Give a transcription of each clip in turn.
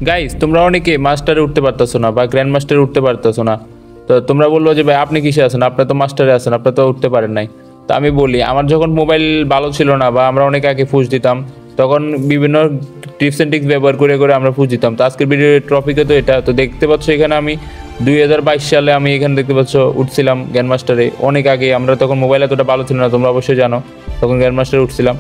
Guys তোমরা অনেকে মাস্টারে উঠতে পারতেছো না বা গ্র্যান্ড মাস্টারে উঠতে পারতেছো না। তো তোমরা বললো যে ভাই আপনি কিসে আছেন, আপনার তো মাস্টারে আছেন, আপনার তো উঠতে পারেন নাই। তো আমি বলি আমার যখন মোবাইল ভালো ছিল না বা আমরা অনেক আগে ফুজ দিতাম, তখন বিভিন্ন টিপস অ্যান্ড ট্রিক্স ব্যবহার করে করে আমরা ফুজ দিতাম। তো আজকের ভিডিও টপিকে তো এটা তো দেখতে পাচ্ছ, এখানে আমি 2022 সালে আমি এখানে দেখতে পাচ্ছ উঠছিলাম গ্র্যান্ড মাস্টারে। অনেক আগে, আমরা তখন মোবাইল এতটা ভালো ছিল না, তোমরা অবশ্যই জানো, তখন গ্র্যান্ড মাস্টারে উঠছিলাম।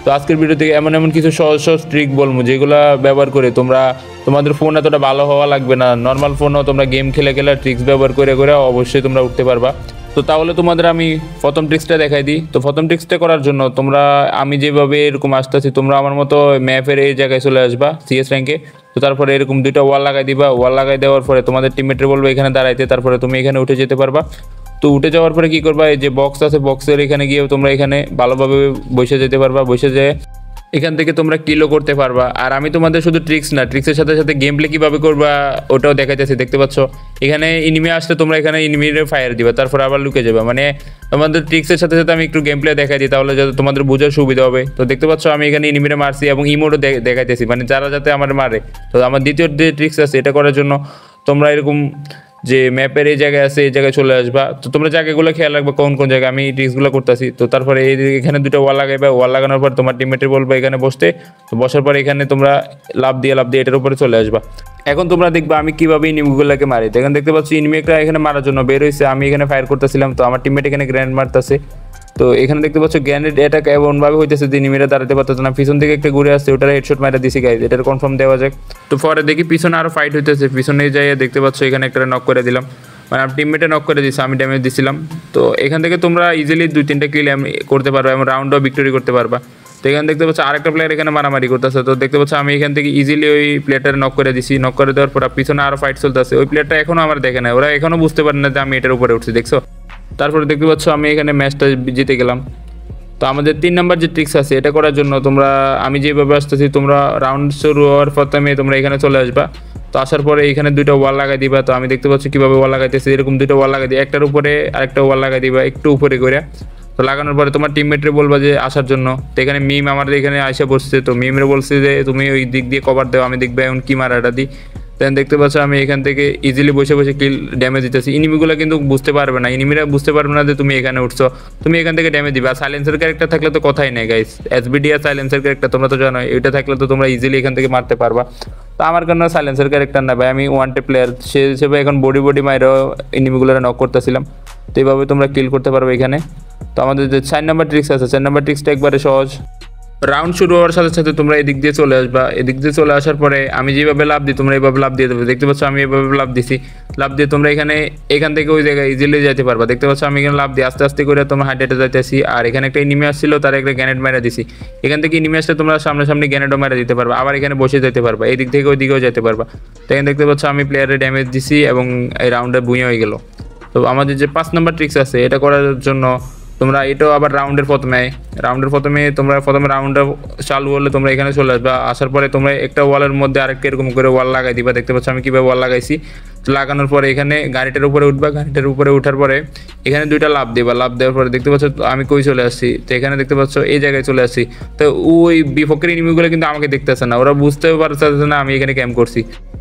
তো আজকের ভিডিও থেকে এমন এমন কিছু সহজ সহজ ট্রিক বলবো যেগুলো ব্যবহার করে তোমরা, তোমাদের ফোন এতটা ভালো হওয়া লাগবে না, নর্মাল ফোনও তোমরা গেম খেলে খেলে ট্রিক্স ব্যবহার করে করে অবশ্যই তোমরা উঠতে পারবা। তো তাহলে তোমাদের আমি প্রথম ট্রিক্সটা দেখাই দিই। তো প্রথম ট্রিক্সটা করার জন্য তোমরা, আমি যেভাবে এরকম আসতেছি তোমরা আমার মতো ম্যাপের এই জায়গায় চলে আসবা সিএস র্যাঙ্কে। তো তারপরে এরকম দুইটা ওয়াল লাগাই দিবা, ওয়াল লাগাই দেওয়ার পরে তোমাদের টিমমেটরে বলবো এখানে দাঁড়াইতে, তারপরে তুমি এখানে উঠে যেতে পারবা। তো উঠে যাওয়ার পরে কি করবা, এই যে বক্স আছে বক্সের এখানে গিয়ে তোমরা এখানে ভালোভাবে বসে যেতে পারবা, বসে যেয়ে এখান থেকে তোমরা কিলও করতে পারবা। আর আমি তোমাদের শুধু ট্রিক্স না, ট্রিক্সের সাথে সাথে গেম প্লে কীভাবে করবা ওটাও দেখাইতেছি। দেখতে পাচ্ছ এখানে ইনিমি আসলে তোমরা এখানে ইনিমির ফায়ার দিবা, তারপর আবার লুকে যাবে। মানে তোমাদের ট্রিক্সের সাথে সাথে আমি একটু গেম প্লে দেখাই দিই, তাহলে যাতে তোমাদের বোঝার সুবিধা হবে। তো দেখতে পাচ্ছ আমি এখানে ইনিমিরে মারছি এবং ইমোটও দেখাইতেছি, মানে যারা যাতে আমার মারে। তো আমার দ্বিতীয় যে ট্রিক্স আছে এটা করার জন্য তোমরা এরকম যে ম্যাপের এই জায়গায় আছে এই জায়গায় চলে আসবা। তো তোমরা জায়গাগুলো খেয়াল রাখবে কোন কোন জায়গায়, আমি ট্রিক্সগুলো করতেছি। তো তারপরে এখানে দুটো ওয়াল লাগাইবা, ওয়াল লাগানোর পর তোমার টিমমেটের বলবো এখানে বসতে। তো বসার পর এখানে তোমরা লাভ দিয়ে এটার উপরে চলে আসবা। এখন তোমরা দেখবা আমি কীভাবে ইনিমিগুলোকে মারি। তো এখানে দেখতে পাচ্ছি ইনিমিটা এখানে মারার জন্য বের হয়েছে, আমি এখানে ফায়ার করতেছিলাম। তো আমার টিমমেট এখানে গ্র্যান্ড মারতেছে। তো এখানে দেখতে পাচ্ছ গ্র্যানেড অ্যাটাক এমনভাবে হইতেছে যে এনিমিরা দাঁড়াতে পারতেছে না, পিছন থেকে একটা ঘুরে আসছে, ওটার হেডশট মারা দিছি গাইজ, এটার কনফার্ম দেওয়া যাক। তো পরে দেখি পিছনে আরও ফাইট হইতেছে, পিছনে যাই দেখতে পাচ্ছ এখানে একটা নক করে দিলাম, মানে আমার টিমমেটে নক করে দিচ্ছে, আমি ড্যামেজ দিছিলাম। তো এখান থেকে তোমরা ইজিলি 2-3টা কিল করতে পারবা এবং রাউন্ডও ভিক্টোরি করতে পারবা। তো এখানে দেখতে পাচ্ছ আরেকটা প্লেয়ার এখানে মারামারি করতেছে। তো দেখতে পাচ্ছ আমি এখান থেকে ইজিলি ওই প্লেয়ারটার নক করে দিছি, নক করে দেওয়ার পর পিছনে আরও ফাইট চলতেছে। ওই প্লেয়ারটা এখনও আমার দেখে না, ওরা এখনও বুঝতে পারে না যে আমি এটার উপরে উঠছি, দেখছো। তারপরে দেখতে পাচ্ছ আমি এখানে ম্যাচটা জিতে গেলাম। তো আমাদের 3 নাম্বার যে ট্রিক্স আছে এটা করার জন্য তোমরা, আমি যেভাবে আসতেছি তোমরা রাউন্ড শুরু হওয়ার প্রথমে তোমরা এখানে চলে আসবা। তো আসার পরে এখানে দুইটা ওয়াল লাগাই দিবা। তো আমি দেখতে পাচ্ছি কীভাবে ওয়াল লাগাইতেছি, এরকম দুইটা ওয়াল লাগাই দিই, একটার উপরে আরেকটা ওয়াল লাগাই দিবা একটু উপরে করে। তো লাগানোর পরে তোমার টিমমেটরে বলবা যে আসার জন্য। তো এখানে মিম আমাদের এখানে আইসা বসছে, তো মিমরে বলছে যে তুমি ওই দিক দিয়ে কভার দাও, আমি দেখবে এখন কি মারাটা দিই। দেন দেখতে পাচ্ছ আমি এখান থেকে ইজিলি বসে বসে কিল ড্যামেজ দিতেছি। ইনিমিগুলো কিন্তু বুঝতে পারবে না, ইনিমিরা বুঝতে পারবে না যে তুমি এখানে উঠছো, তুমি এখান থেকে ড্যামেজ দিবে। আর সাইলেন্সের ক্যারেক্টার থাকলে তো কথাই নেই গাইস, এসবিডি আর সাইলেন্সের ক্যারেক্টার তোমরা তো জানো, এটা থাকলে তো তোমরা ইজিলি এখান থেকে মারতে পারবা। তো আমার কারণে সাইলেন্সের ক্যারেক্টার না ভাই, আমি ওয়ান টে প্লেয়ার, সে হিসেবে এখন বডি মাইরও ইনিমিগুলো নক করতেছিলাম। তো এইভাবে তোমরা কিল করতে পারবে এখানে। তো আমাদের যে 4 নাম্বার ট্রিক্স আছে, 4 নাম্বার ট্রিক্সটা একবারে সহজ। রাউন্ড শুরু হওয়ার সাথে সাথে তোমরা এদিক দিয়ে চলে আসবা, এদিক দিয়ে চলে আসার পরে আমি যেভাবে লাভ দিই তোমরা এইভাবে লাভ দিয়ে দেবে। দেখতে পাচ্ছ আমি এভাবে লাভ দিছি, লাভ দিয়ে তোমরা এখান থেকে ওই জায়গায় ইজিলি যেতে পারবা। দেখতে পাচ্ছ আমি এখানে লাভ দিয়ে আস্তে আস্তে করে তোমরা হাইটে যাইতেছি। আর এখানে একটা ইনিমি আসছিল, তার একটা গ্যানেট মেরে দিছি। এখান থেকে ইনিমি আসলে তোমরা সামনাসামনি গ্যানেটও মেরে দিতে পারবা, আবার এখানে বসে যেতে পারবা, এই দিক থেকে ওই দিকেও যেতে পারবা। তো এখানে দেখতে পাচ্ছ আমি প্লেয়ারে ড্যামেজ দিছি এবং এই রাউন্ডে ভুঁয়ে হয়ে গেল। তো আমাদের যে 5 নাম্বার ট্রিক্স আছে এটা করার জন্য তোমরা এটাও আবার রাউন্ডের প্রথমে তোমরা প্রথমে রাউন্ডটা চালু হলে তোমরা এখানে চলে আসবা। আসার পরে তোমরা একটা ওয়ালের মধ্যে আরেকটা এরকম করে ওয়াল লাগাই দিবা। দেখতে পাচ্ছ আমি কীভাবে ওয়াল লাগাইছি। তো লাগানোর পরে এখানে গাড়িটার উপরে উঠবা, গাড়িটার উপরে ওঠার পরে এখানে দুইটা লাভ দিবা, লাভ দেওয়ার পরে দেখতে পাচ্ছ আমি কই চলে আসছি। তো এখানে দেখতে পাচ্ছ এই জায়গায় চলে আসছি। তো ওই বিপক্ষের এনিমিগুলো কিন্তু আমাকে দেখতেছে না, ওরা বুঝতেও পারছে না আমি এখানে ক্যাম্প করছি,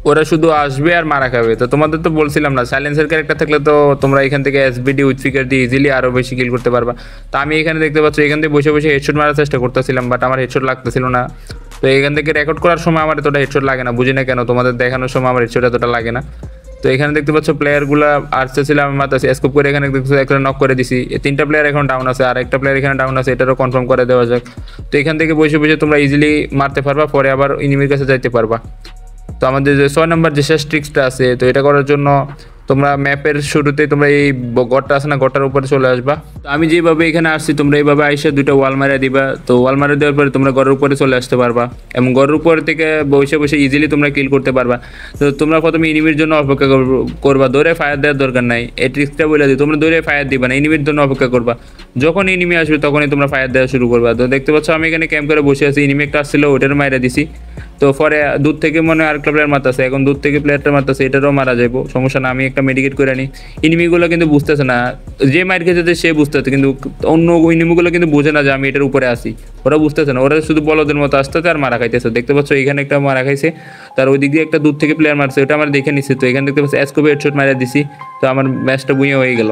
ওরা শুধু আসবে আর মারা খাবে। তো তোমাদের তো বলছিলাম না, সাইলেন্সের ক্যারেক্টার থাকলে তো তোমরা এখান থেকে এসবিডি উইথ ফিগার দিয়ে ইজিলি আরও বেশি কিল করতে পারবা। তো আমি এখানে দেখতে পাচ্ছ এখান থেকে বসে বসে হেডশট মারার চেষ্টা করতেছিলাম, বাট আমার হেডশট লাগতেছিল না। তো এখান থেকে রেকর্ড করার সময় আমার এতটা হেডশট লাগে না, বুঝি না কেন, তোমাদের দেখানোর সময় আমার হেডশট এতটা লাগে না। তো এখানে দেখতে পাচ্ছ প্লেয়ারগুলো আসতেছিলাম, আমি মাত্র স্কোপ করে এখানে দেখতে একটা নক করে দিছি। 3টা প্লেয়ার এখন ডাউন আছে, আর একটা প্লেয়ার এখানে ডাউন আছে, এটারও কনফার্ম করে দেওয়া যাক। তো এখান থেকে বসে বসে তোমরা ইজিলি মারতে পারবা, পরে আবার ইনিমির কাছে যাইতে পারবা। তো আমাদের যে 6 নাম্বার যে শেষ ট্রিক্সটা আছে, তো এটা করার জন্য তোমরা ম্যাপের শুরুতেই তোমরা এই গড়টা আছে না, গড়টার উপরে চলে আসবা। তো আমি যেভাবে এখানে আসছি তোমরা এইভাবে আইসা দুইটা ওয়াল মারা দিবা। তো ওয়াল মারা দেওয়ার পরে তোমরা গড়ের উপরে চলে আসতে পারবা এবং গড়ের উপর থেকে বসে বসে ইজিলি তোমরা কিল করতে পারবা। তো তোমরা প্রথমে ইনিমির জন্য অপেক্ষা করবা, দৌড়ে ফায়ার দেওয়ার দরকার নাই, এই ট্রিক্সটা বলে দিই, তোমরা দৌড়ে ফায়ার দিবা না, ইনিমির জন্য অপেক্ষা করবা। যখন ইনিমি আসবে তখনই তোমরা ফায়ার দেওয়া শুরু করবা। তো দেখতে পাচ্ছ আমি এখানে ক্যাম্প করে বসে আছি, ইনিমি একটা আসছিল ওটার মাইরা দিছি। তো পরে দূর থেকে মনে হয় আরেকটা প্লেয়ার মারতেছে, এখন দূর থেকে প্লেয়ারটা মারতেছে, এটারও মারা যাবো, সমস্যা না, আমি একটা মেডিকেট করে নিই। ইনিমিগুলো কিন্তু বুঝতেছে না, যে মার খেতে সে বুঝতেছে, কিন্তু অন্য ইনিমিগুলো কিন্তু বোঝে না যে আমি এটার উপরে আসি, ওরা বুঝতেছে না, ওরা শুধু বলদের মতো আসতেছে আর মারা খাইতেছে। দেখতে পাচ্ছ এখানে একটা মারা খাইছে, তার ওই দিক দিয়ে একটা দূর থেকে প্লেয়ার মারছে, ওটা আমার দেখে নিচ্ছে। তো এখানে দেখতে পাচ্ছি এসকোপে হেডশট মারা দিছি, তো আমার ম্যাচটা বুইয়ে হয়ে গেল।